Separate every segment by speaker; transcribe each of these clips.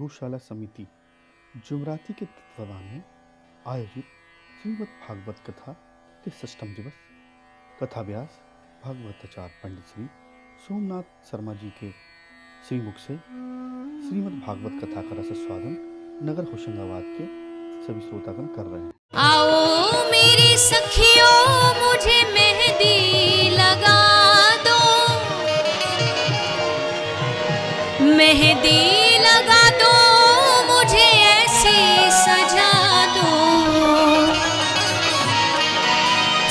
Speaker 1: गौशाला समिति जुमराती के तत्वाधान में आयोजित श्रीमद् भागवत कथा के षष्ठम दिवस कथा व्यास भागवताचार्य पंडित श्री सोमनाथ शर्मा जी के श्रीमुख से श्रीमद् भागवत कथा का रसस्वादन नगर होशंगाबाद के सभी श्रोतागण कर रहे हैं।
Speaker 2: आओ मेरी सखियों मुझे मेहंदी लगा दो, मेहंदी लगा दो मुझे ऐसी सजा दो,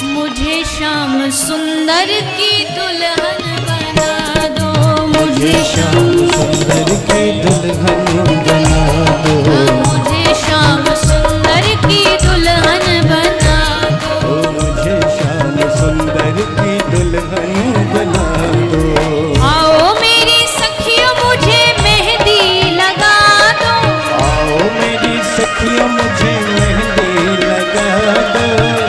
Speaker 2: मुझे श्याम सुंदर की दुल्हन बना दो, मुझे
Speaker 3: श्याम सुंदर की दुल्हन बना दो,
Speaker 2: मुझे श्याम सुंदर की दुल्हन बना दो,
Speaker 3: मुझे श्याम सुंदर की दुल्हन बना दो।
Speaker 2: आओ मेरी सखियों मुझे मेहंदी लगा दो,
Speaker 3: आओ मेरी सखियों मुझे मेहंदी लगा दो,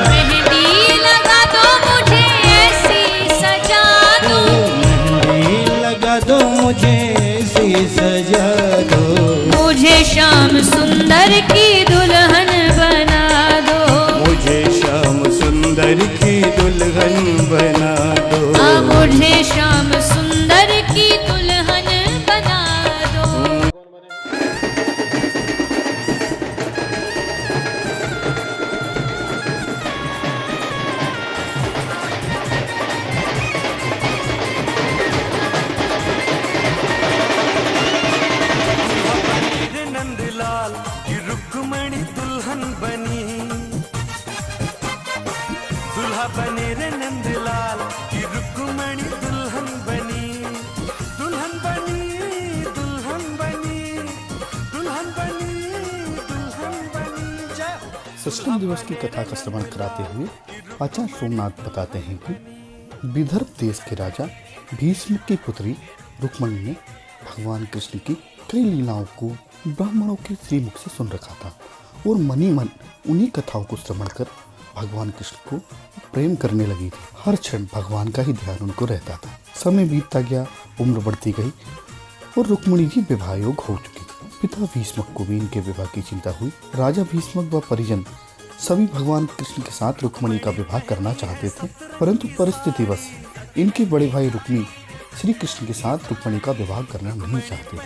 Speaker 2: मेहंदी लगा दो मुझे ऐसी सजा दो,
Speaker 3: मेहंदी लगा दो मुझे ऐसी सजा दो,
Speaker 2: मुझे श्याम सुंदर की दुल्हन बना दो,
Speaker 3: मुझे श्याम सुंदर की दुल्हन बना दो,
Speaker 2: मुझे श्याम सुंदर की दुल्हन बना दो।
Speaker 4: मेरे नंदलाल की रुक्मणी दुल्हन बनी, दुल्हा बने रे नंदलाल की रुक्मणी दुल्हन बनी, दुल्हन बनी दुल्हन बनी दुल्हन बनी दुल्हन बनी। जय हो।
Speaker 1: षष्ठम दिवस की कथा का श्रवण कराते हुए आचार्य सोमनाथ बताते हैं कि विदर्भ देश के राजा भीष्म की पुत्री रुक्मणी ने भगवान कृष्ण की कई लीलाओं को ब्राह्मणों के श्रीमुख से सुन रखा था और मनी मन उन्हीं कथाओं को श्रवण कर भगवान कृष्ण को प्रेम करने लगी थी। हर क्षण भगवान का ही ध्यान उनको रहता था। समय बीतता गया, उम्र बढ़ती गई और रुक्मणी की विवाह योग हो चुकी थी। पिता भीष्मक को भी इनके विवाह की चिंता हुई। राजा भीष्मक व परिजन सभी भगवान कृष्ण के साथ रुक्मणी का विवाह करना चाहते थे, परंतु परिस्थितिवश इनके बड़े भाई रुक्मी श्री कृष्ण के साथ रुक्मणी का विवाह करना नहीं चाहते,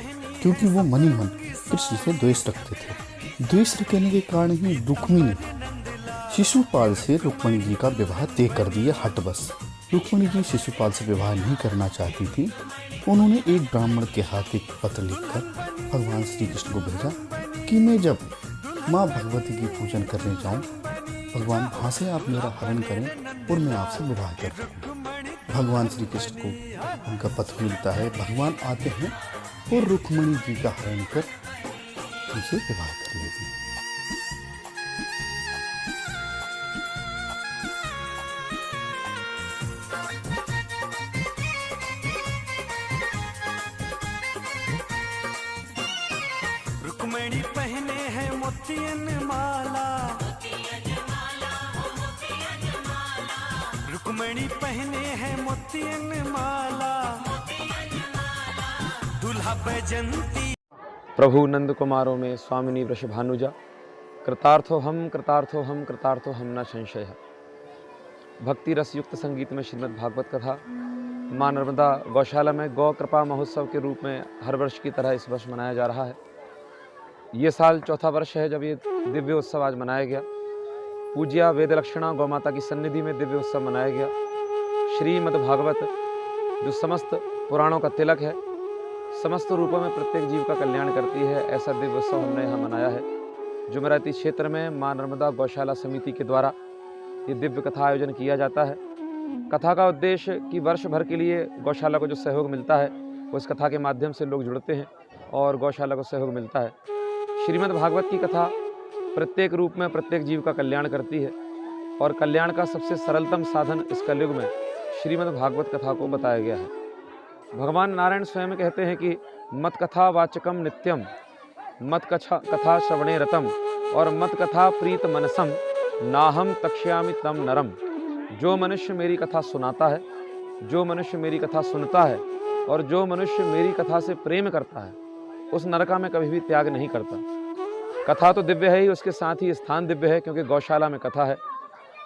Speaker 1: क्योंकि वो मनी मन कृष्ण से द्वेष रखते थे। द्वेष रखने के कारण ही रुक्मी ने शिशुपाल से रुक्मणी जी का विवाह तय कर दिया। हटबस रुक्मणी जी शिशुपाल से विवाह नहीं करना चाहती थी। उन्होंने एक ब्राह्मण के हाथ एक पत्र लिखकर भगवान श्री कृष्ण को भेजा कि मैं जब माँ भगवती की पूजन करने जाऊं, भगवान वहाँ से आप मेरा हरण करें और मैं आपसे विवाह कर सकूं। भगवान श्री कृष्ण को उनका पत्र मिलता है। भगवान आते हैं और रुक्मणी जी का हरण कर उनसे विवाह कर लेते हैं।
Speaker 4: रुक्मणी पहने हैं मोतियन माला, रुक्मणी पहने हैं मोतियन माला, दुल्हा बैजंती।
Speaker 5: प्रभु नंद कुमारों में स्वामिनी वृषभानुजा, कृतार्थो हम कृतार्थो हम कृतार्थो हम न संशय। भक्ति रस युक्त संगीत में श्रीमद् भागवत कथा माँ नर्मदा गौशाला में गौ कृपा महोत्सव के रूप में हर वर्ष की तरह इस वर्ष मनाया जा रहा है। ये साल चौथा वर्ष है जब ये दिव्य उत्सव आज मनाया गया। पूज्या वेद लक्षणा गौ माता की सन्निधि में दिव्य उत्सव मनाया गया। श्रीमद् भागवत जो समस्त पुराणों का तिलक है, समस्त रूपों में प्रत्येक जीव का कल्याण करती है, ऐसा दिव्य उत्सव हमने यहाँ मनाया है। जुमेराती क्षेत्र में माँ नर्मदा गौशाला समिति के द्वारा ये दिव्य कथा आयोजन किया जाता है। कथा का उद्देश्य कि वर्ष भर के लिए गौशाला को जो सहयोग मिलता है वो इस कथा के माध्यम से लोग जुड़ते हैं और गौशाला को सहयोग मिलता है। श्रीमद् भागवत की कथा प्रत्येक रूप में प्रत्येक जीव का कल्याण करती है और कल्याण का सबसे सरलतम साधन इस कलयुग में श्रीमद् भागवत कथा को बताया गया है। भगवान नारायण स्वयं कहते हैं कि मत कथा वाचकम नित्यम, मत कथा श्रवणे रतम और मत कथा प्रीत मनसम नाहम तक्ष्यामि तम नरम। जो मनुष्य मेरी कथा सुनाता है, जो मनुष्य मेरी कथा सुनता है और जो मनुष्य मेरी कथा से प्रेम करता है, उस नरका में कभी भी त्याग नहीं करता। कथा तो दिव्य है ही, उसके साथ ही स्थान दिव्य है, क्योंकि गौशाला में कथा है।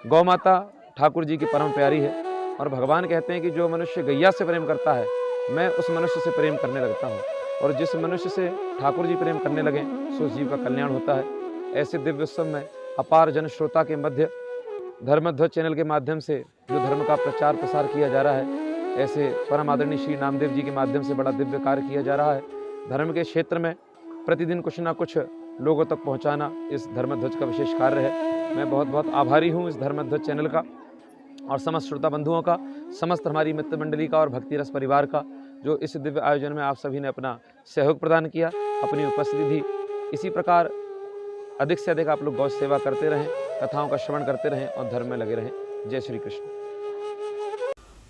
Speaker 5: गौ माता ठाकुर जी की परम प्यारी है और भगवान कहते हैं कि जो मनुष्य गैया से प्रेम करता है, मैं उस मनुष्य से प्रेम करने लगता हूँ, और जिस मनुष्य से ठाकुर जी प्रेम करने लगे सो जीव का कल्याण होता है। ऐसे दिव्य उत्सव में अपार जन श्रोता के मध्य धर्मध्वज चैनल के माध्यम से जो धर्म का प्रचार प्रसार किया जा रहा है, ऐसे परम आदरणीय श्री नामदेव जी के माध्यम से बड़ा दिव्य कार्य किया जा रहा है। धर्म के क्षेत्र में प्रतिदिन कुछ ना कुछ लोगों तक पहुंचाना इस धर्मध्वज का विशेष कार्य है। मैं बहुत बहुत आभारी हूं इस धर्मध्वज चैनल का और समस्त श्रोता बंधुओं का, समस्त हमारी मित्र मंडली का और भक्ति रस परिवार का, जो इस दिव्य आयोजन में आप सभी ने अपना सहयोग प्रदान किया, अपनी उपस्थिति दी। इसी प्रकार अधिक से अधिक आप लोग गौ सेवा करते रहें, कथाओं का श्रवण करते रहें और धर्म में लगे रहें। जय श्री कृष्ण।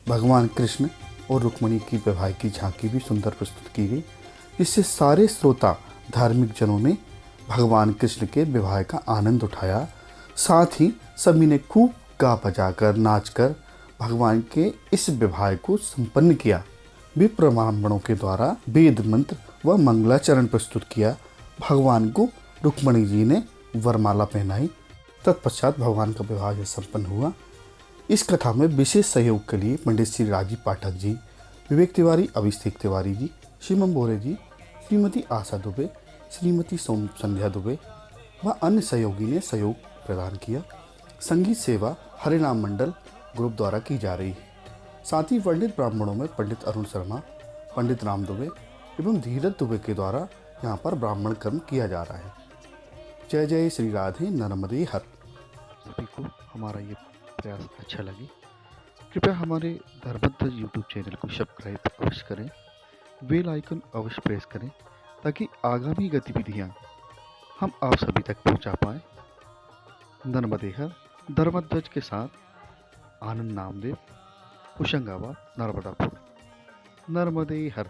Speaker 1: भगवान कृष्ण और रुक्मिणी की वैवाहिक की झांकी भी सुंदर प्रस्तुत की गई, जिससे सारे श्रोता धार्मिक जनों ने भगवान कृष्ण के विवाह का आनंद उठाया। साथ ही सभी ने खूब गा बजाकर नाचकर भगवान के इस विवाह को संपन्न किया। विप्र ब्राह्मणों के द्वारा वेद मंत्र व मंगलाचरण प्रस्तुत किया। भगवान को रुक्मिणी जी ने वरमाला पहनाई। तत्पश्चात भगवान का विवाह संपन्न हुआ। इस कथा में विशेष सहयोग के लिए पंडित श्री राजीव पाठक जी, विवेक तिवारी, अभिषेक तिवारी जी, शिवम बोरे जी, श्रीमती आशा दुबे, श्रीमती सोम संध्या दुबे व अन्य सहयोगी ने सहयोग प्रदान किया। संगीत सेवा हरिनाम मंडल ग्रुप द्वारा की जा रही है। साथ ही पंडित ब्राह्मणों में पंडित अरुण शर्मा, पंडित राम दुबे एवं धीरज दुबे के द्वारा यहाँ पर ब्राह्मण कर्म किया जा रहा है। जय जय श्री राधे नर्मदे हर। सभी को हमारा ये प्रयास अच्छा लगे, कृपया हमारे धर्मध्वज यूट्यूब चैनल को सब्सक्राइब अवश्य करें, बेल आइकन अवश्य प्रेस करें, ताकि आगामी गतिविधियां हम आप सभी तक पहुंचा पाएँ। नर्मदे हर धर्मध्वज के साथ आनंद नामदेव, होशंगाबाद, नर्मदापुर। नर्मदे हर।